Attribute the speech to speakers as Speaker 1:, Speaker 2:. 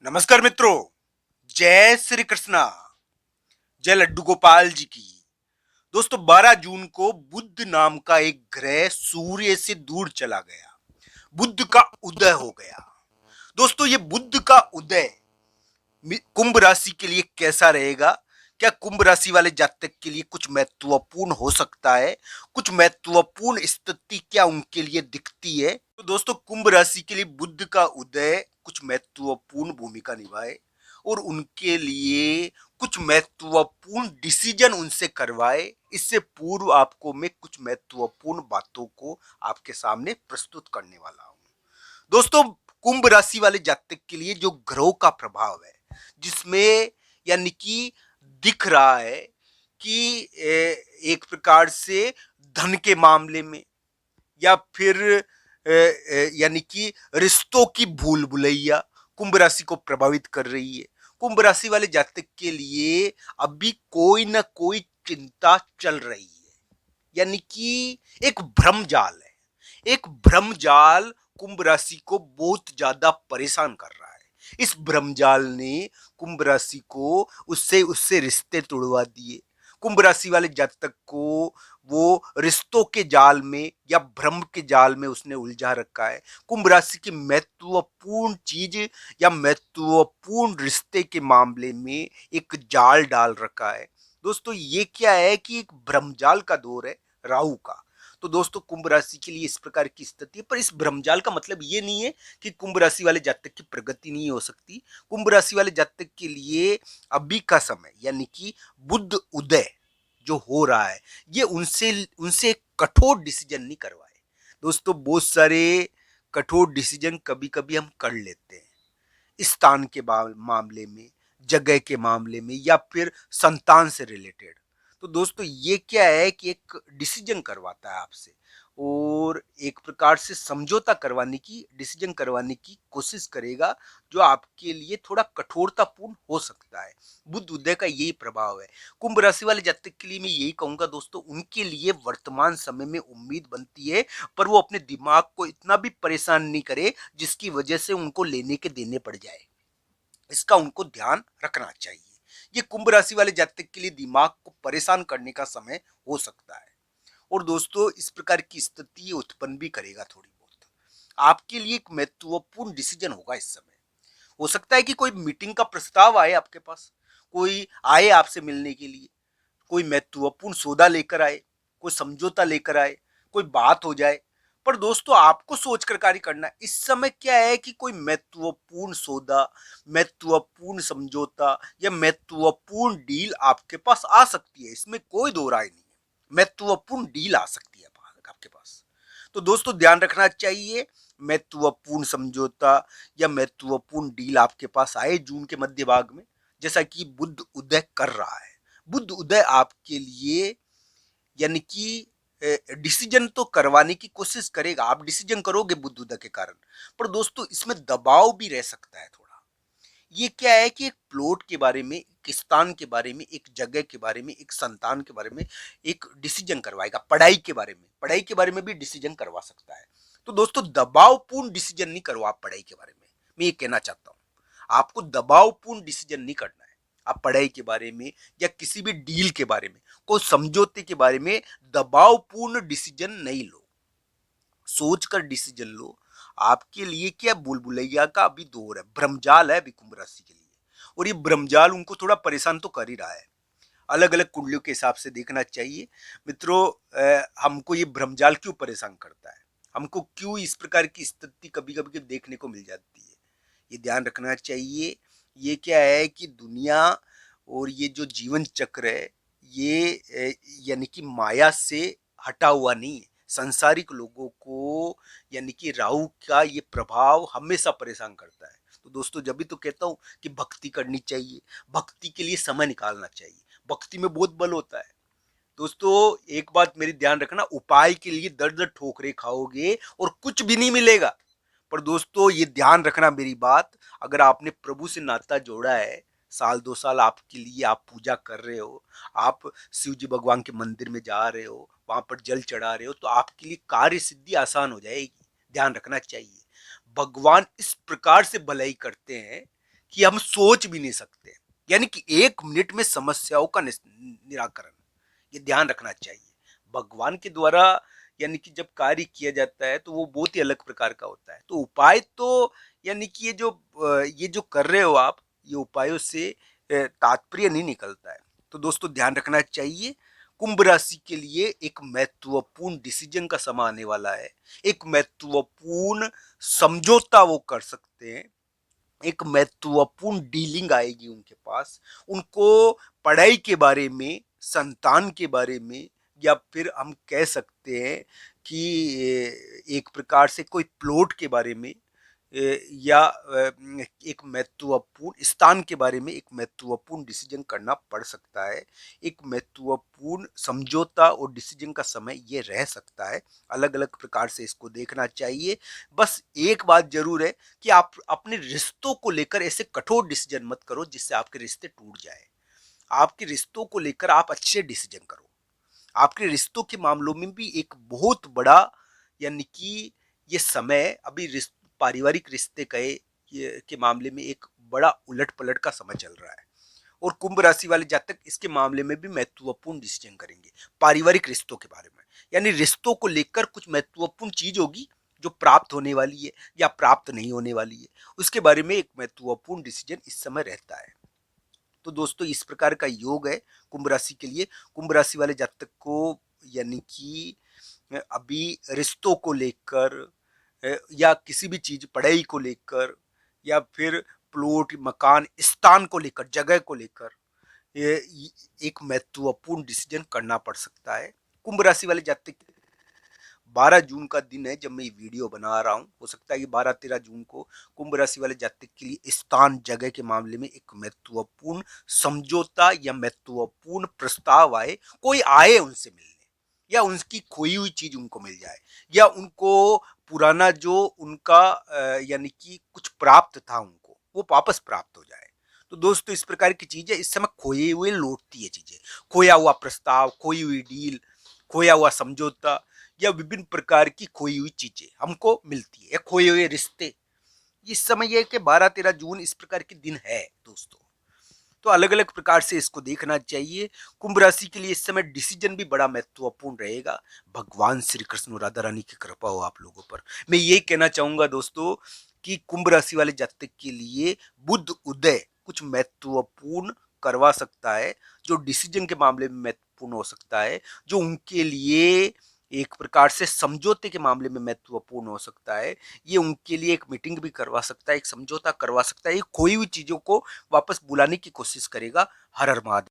Speaker 1: नमस्कार मित्रों। जय श्री कृष्णा। जय लड्डू गोपाल जी की। दोस्तों 12 जून को बुध नाम का एक ग्रह सूर्य से दूर चला गया। बुध का उदय हो गया। दोस्तों ये बुध का उदय कुंभ राशि के लिए कैसा रहेगा? क्या कुंभ राशि वाले जातक के लिए कुछ महत्वपूर्ण हो सकता है? कुछ महत्वपूर्ण स्थिति क्या उनके लिए दिखती है? तो दोस्तों कुंभ राशि के लिए बुध का उदय कुछ महत्वपूर्ण भूमिका निभाए और उनके लिए कुछ महत्वपूर्ण डिसीजन उनसे करवाए। इससे पूर्व आपको मैं कुछ महत्वपूर्ण बातों को आपके सामने प्रस्तुत करने वाला हूं। दोस्तों कुंभ राशि वाले जातक के लिए जो ग्रहों का प्रभाव है, जिसमें यानी कि दिख रहा है कि एक प्रकार से धन के मामले में या फिर यानी कि रिश्तों की भूल भुलैया कुंभ राशि को प्रभावित कर रही है। कुंभ राशि वाले जातक के लिए अभी कोई ना कोई चिंता चल रही है, यानी कि एक भ्रम जाल है। एक भ्रम जाल कुंभ राशि को बहुत ज्यादा परेशान कर रहा है। इस भ्रम जाल ने कुंभ राशि को उससे उससे रिश्ते तोड़वा दिए। कुंभ राशि वाले जातक को वो रिश्तों के जाल में या भ्रम के जाल में उसने उलझा रखा है। कुंभ राशि की महत्वपूर्ण चीज या महत्वपूर्ण रिश्ते के मामले में एक जाल डाल रखा है। दोस्तों ये क्या है कि एक भ्रमजाल का दौर है, राहु का। तो दोस्तों कुंभ राशि के लिए इस प्रकार की स्थिति है, पर इस भ्रमजाल का मतलब ये नहीं है कि कुंभ राशि वाले जातक की प्रगति नहीं हो सकती। कुंभ राशि वाले जातक के लिए अभी का समय यानी कि बुध उदय जो हो रहा है, ये उनसे उनसे कठोर डिसीजन नहीं करवाए। दोस्तों बहुत सारे कठोर डिसीजन कभी कभी हम कर लेते हैं, स्थान के मामले में, जगह के मामले में या फिर संतान से रिलेटेड। तो दोस्तों ये क्या है कि एक डिसीजन करवाता है आपसे और एक प्रकार से समझौता करवाने की, डिसीजन करवाने की कोशिश करेगा, जो आपके लिए थोड़ा कठोरतापूर्ण हो सकता है। बुध उदय का यही प्रभाव है। कुंभ राशि वाले जातक के लिए मैं यही कहूंगा दोस्तों, उनके लिए वर्तमान समय में उम्मीद बनती है, पर वो अपने दिमाग को इतना भी परेशान नहीं करे जिसकी वजह से उनको लेने के देने पड़ जाए। इसका उनको ध्यान रखना चाहिए। ये कुंभ राशि वाले जातक के लिए दिमाग को परेशान करने का समय हो सकता है और दोस्तों इस प्रकार की स्थिति उत्पन्न भी करेगा थोड़ी बहुत। आपके लिए एक महत्वपूर्ण डिसीजन होगा इस समय। हो सकता है कि कोई मीटिंग का प्रस्ताव आए आपके पास, कोई आए आपसे मिलने के लिए, कोई महत्वपूर्ण सौदा लेकर आए, कोई समझौता लेकर आए, कोई बात हो जाए। पर दोस्तों आपको सोचकर कार्य करना है। इस समय क्या है कि कोई महत्वपूर्ण सौदा, महत्वपूर्ण समझौता या महत्वपूर्ण डील आपके पास आ सकती है, इसमें कोई दो राय नहीं है। महत्वपूर्ण डील आ सकती है आपके पास। तो दोस्तों ध्यान रखना चाहिए, महत्वपूर्ण समझौता या महत्वपूर्ण डील आपके पास आए जून के मध्य भाग में, जैसा कि बुध उदय कर रहा है। बुध उदय आपके लिए यानी कि डिसीजन तो करवाने की कोशिश करेगा, आप डिसीजन करोगे बुध उदय के कारण, पर दोस्तों इसमें दबाव भी रह सकता है थोड़ा। ये क्या है कि एक प्लॉट के बारे में, एक स्थान के बारे में, एक जगह के बारे में, एक संतान के बारे में एक डिसीजन करवाएगा। पढ़ाई के बारे में भी डिसीजन करवा सकता है। तो दोस्तों दबावपूर्ण डिसीजन नहीं करो आप पढ़ाई के बारे में, मैं ये कहना चाहता हूँ। आपको दबावपूर्ण डिसीजन नहीं करना है। आप पढ़ाई के बारे में या किसी भी डील के बारे में, कोई समझौते के बारे में दबावपूर्ण डिसीजन नहीं लो, सोच कर डिसीजन लो। आपके लिए क्या भूल भुलैया का अभी दौर है, भ्रमजाल है अभी कुंभ राशि के लिए, और ये भ्रमजाल उनको थोड़ा परेशान तो कर ही रहा है। अलग अलग कुंडलियों के हिसाब से देखना चाहिए मित्रों। हमको ये भ्रमजाल क्यों परेशान करता है, हमको क्यों इस प्रकार की स्थिति कभी कभी देखने को मिल जाती है, ये ध्यान रखना चाहिए। ये क्या है कि दुनिया और ये जो जीवन चक्र है, ये यानी कि माया से हटा हुआ नहीं है। संसारिक लोगों को यानी कि राहु का ये प्रभाव हमेशा परेशान करता है। तो दोस्तों जब भी तो कहता हूँ कि भक्ति करनी चाहिए, भक्ति के लिए समय निकालना चाहिए। भक्ति में बहुत बल होता है। दोस्तों एक बात मेरी ध्यान रखना, उपाय के लिए दर दर ठोकरे खाओगे और कुछ भी नहीं मिलेगा। पर दोस्तों ये ध्यान रखना मेरी बात, अगर आपने प्रभु से नाता जोड़ा है, साल 2 साल आपके लिए आप पूजा कर रहे हो, आप शिव जी भगवान के मंदिर में जा रहे हो, वहां पर जल चढ़ा रहे हो, तो आपके लिए कार्य सिद्धि आसान हो जाएगी। ध्यान रखना चाहिए। भगवान इस प्रकार से भलाई करते हैं कि हम सोच भी नहीं सकते। यानी कि 1 मिनट में समस्याओं का निराकरण, ये ध्यान रखना चाहिए। भगवान के द्वारा यानी कि जब कार्य किया जाता है तो वो बहुत ही अलग प्रकार का होता है। तो उपाय तो यानी कि ये जो कर रहे हो आप, ये उपायों से तात्पर्य नहीं निकलता है। तो दोस्तों ध्यान रखना चाहिए। कुंभ राशि के लिए एक महत्वपूर्ण डिसीजन का समय आने वाला है। एक महत्वपूर्ण समझौता वो कर सकते हैं। एक महत्वपूर्ण डीलिंग आएगी उनके पास। उनको पढ़ाई के बारे में, संतान के बारे में, या फिर हम कह सकते हैं कि एक प्रकार से कोई प्लॉट के बारे में, या एक महत्वपूर्ण स्थान के बारे में एक महत्वपूर्ण डिसीजन करना पड़ सकता है। एक महत्वपूर्ण समझौता और डिसीजन का समय ये रह सकता है। अलग अलग प्रकार से इसको देखना चाहिए। बस एक बात जरूर है कि आप अपने रिश्तों को लेकर ऐसे कठोर डिसीजन मत करो जिससे आपके रिश्ते टूट जाए। आपके रिश्तों को लेकर आप अच्छे डिसीजन करो। आपके रिश्तों के मामलों में भी एक बहुत बड़ा यानी कि ये समय अभी पारिवारिक रिश्ते के मामले में एक बड़ा उलट पलट का समय चल रहा है। और कुंभ राशि वाले जातक इसके मामले में भी महत्वपूर्ण डिसीजन करेंगे पारिवारिक रिश्तों के बारे में। यानी रिश्तों को लेकर कुछ महत्वपूर्ण चीज होगी जो प्राप्त होने वाली है या प्राप्त नहीं होने वाली है, उसके बारे में एक महत्वपूर्ण डिसीजन इस समय रहता है। तो दोस्तों इस प्रकार का योग है कुंभ राशि के लिए। कुंभ राशि वाले जातक को यानी कि अभी रिश्तों को लेकर, या किसी भी चीज, पढ़ाई को लेकर, या फिर प्लॉट, मकान, स्थान को लेकर, जगह को लेकर ये एक महत्वपूर्ण डिसीजन करना पड़ सकता है। कुंभ राशि वाले जातक 12 जून का दिन है जब मैं ये वीडियो बना रहा हूँ। हो सकता है कि 12-13 जून को कुंभ राशि वाले जातक के लिए स्थान, जगह के मामले में एक महत्वपूर्ण समझौता या महत्वपूर्ण प्रस्ताव आए। कोई आए उनसे मिलने, या उनकी खोई हुई चीज उनको मिल जाए, या उनको पुराना जो उनका यानी कि कुछ प्राप्त था उनको वो वापस प्राप्त हो जाए। तो दोस्तों इस प्रकार की चीजें इस समय खोए हुए लौटती है चीजें। खोया हुआ प्रस्ताव, खोई हुई डील, खोया हुआ समझौता, या विभिन्न प्रकार की खोई हुई चीजें हमको मिलती है, या खोए हुए रिश्ते। इस समय यह कि 12-13 जून इस प्रकार के दिन है दोस्तों। तो अलग अलग प्रकार से इसको देखना चाहिए। कुंभ राशि के लिए इस समय डिसीजन भी बड़ा महत्वपूर्ण रहेगा। भगवान श्री कृष्ण और राधा रानी की कृपा हो आप लोगों पर। मैं ये कहना चाहूंगा दोस्तों कि कुंभ राशि वाले जातक के लिए बुध उदय कुछ महत्वपूर्ण करवा सकता है, जो डिसीजन के मामले में महत्वपूर्ण हो सकता है, जो उनके लिए एक प्रकार से समझौते के मामले में महत्वपूर्ण हो सकता है। ये उनके लिए एक मीटिंग भी करवा सकता है, एक समझौता करवा सकता है। ये खोई हुई चीजों को वापस बुलाने की कोशिश करेगा। हर हर महादेव।